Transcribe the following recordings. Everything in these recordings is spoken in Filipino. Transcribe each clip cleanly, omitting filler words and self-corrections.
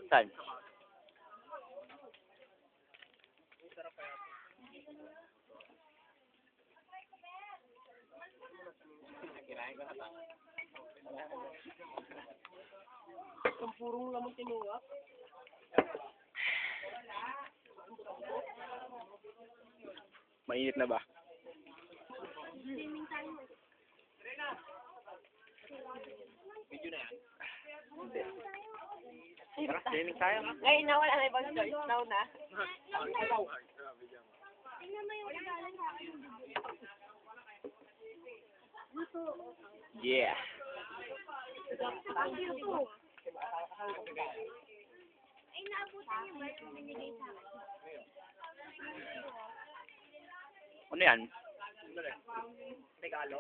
Saan? Ang purong lamang tinuwa. Mainit na ba? Video na yan. Hindi. Tara, swimming tayo. Ngayon na, wala na ibang choice. Now na. Tingnan mo yung ugalan sa akin. Yeah. Ay, naabutan niyo ba yung binigay sa akin? Ano yan? Regalo.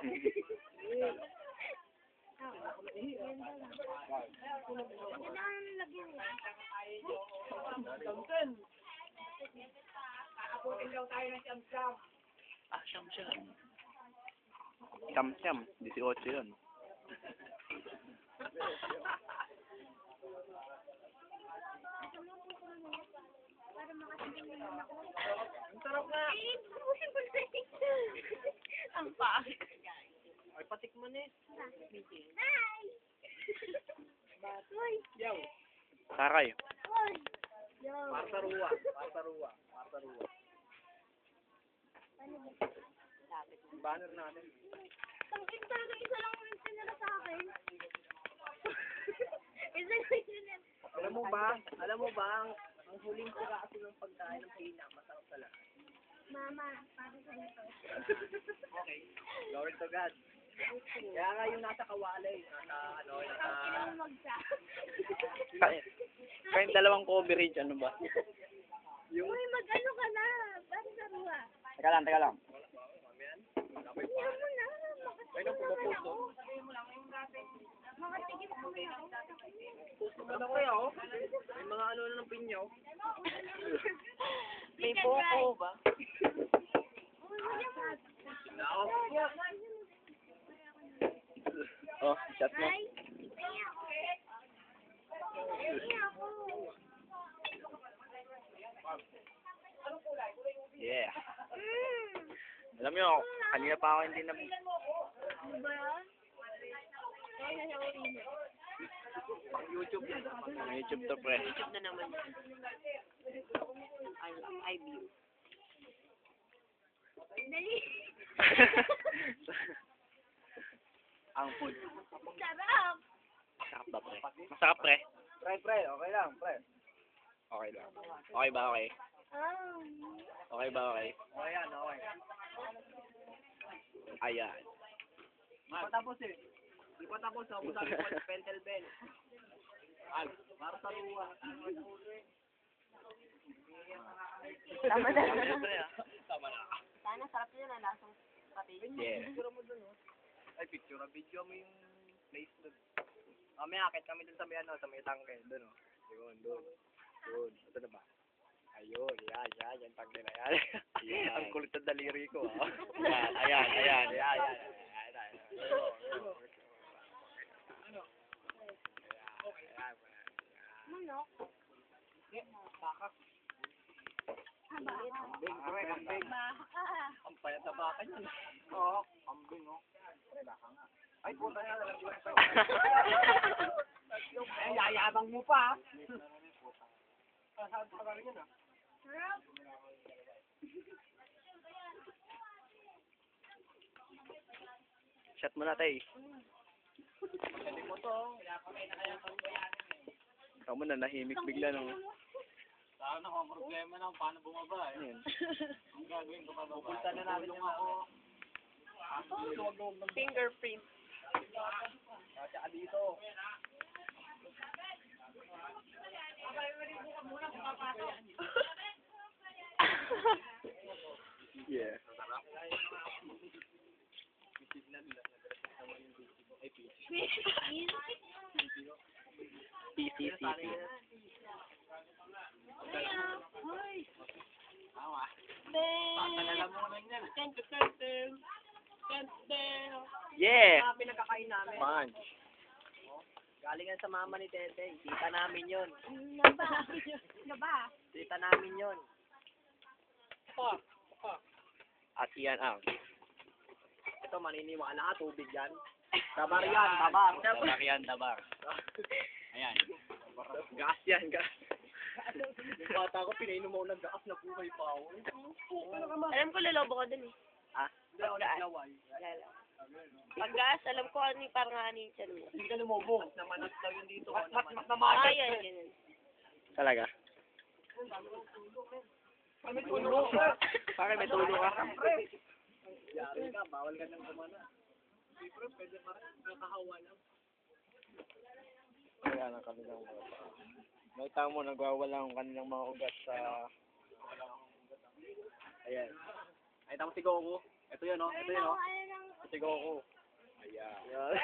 Kailangan lagyan mo. Ah, siyam. Siyam. 18 yun. Para makatingin naman ako. Ang sarap nga. Ay, busin ko na Ang pangit. Ay, patik mo na eh. Hi! Hoy! Yaw. Saray. Hoy! Yo! Parsaruwa. Banner natin. Tangkin talaga, isa lang yung sinira sa akin. Isa lang yung sinira. Alam mo ba, ang huling piraso ng pagkain ng pina, masarap talaga. Mama, para sa ito. Okay. Glory to God. Kaya nga yung nasa kawalay, Kailangan magsa. Kayong dalawang coverage, ano ba? Uy, mag-ano ka na? Para sa ruwa. Teka lang. Hindi mo na. Ay, nang pumapuso. Makatigil mo na ako. Ano kaya, oh? May mga ano na ng pinyaw. May buko ba? Uy, wala mo. Nako. Oh, shot mo. Ay, ay ako. Ay ako. Yeah. Alam nyo, kanina pa ako hindi na... Ano ba yan? Ay, nasawin niya. Pang YouTube yan. Ang YouTube to, pre. YouTube na naman yan. I view. Dali. Ang food. Sarap. Masarap ba, pre? Masarap, pre. Pre, okay lang, pre. Okay lang. Okay ba, okay? Okay ba, okay? Okay yan, okay. Ayan. Di pa tapos eh. Di pa tapos, ako sabi ko, pentel pen. Ay, para sa luwa. Tama na. Tama na. Sana sarap yun na lasang pati. Yeah. Picture mo dun, oh. Ay, picture. Video mo yung place dun. Mamaya, akit kami dun sa may ano, sa may tangke. Dun, oh. Dun. Ito na ba? Ayun, yan tangke na yan. Yan. Ang kulit ng daliri ko, ah. Ayan. Manok. Baka. Kambing, pre, kambing. Baka. Ang payat na baka yun. Oo, kambing, oh. Pre, baka nga. Ay, puta nga, alam ko. Ay, yayabang mo pa. Saan pa galing yun, ah? Sarap. Shot mo na, tay. Galing mo to. Ikaw mo na, nahimik bigla nung... Saan ako ang problema ng paano bumaba, eh. Ayan. Ang gagawin ko pa baba. Pupunta na namin yung ako. Fingerprint. Kasi dito. Yeah. PCC. Tatalala mo na yan. Yeah! Pinagkakain namin. Punch. Galing yan sa mama ni Tete. Tita namin yun. Naba. Naba. Tita namin yun. At yan ang. Ito, maniniwala ka, tubig yan. Tabar yan, tabar. Tabar yan, tabar. Ayan. Gas yan, gas. Yung bata ko, pinainom mo ng gas na buhay pa ako. Alam ko lalobo ko dun eh. Ah? Hindi ako naglaway. Lalo. Paggas, alam ko ano yung parang ano yung tiyan mo. Hindi ka lumobo. Namanat daw yun dito. Ah, yan, yan. Talaga? May tulog. Bakit may tulog ka? Yari ka, bawal ka nang kumana. Hindi bro, pwede pa rin. Nakahawa lang. Wala na kanilang ugat. Nakita mo, nagwawala ang kanilang mga ugat sa... Ayan. Ay, tama si Goku. Ito yun, oh. Ito yun, oh. Ano lang Si Goku. Ayan. Ayan.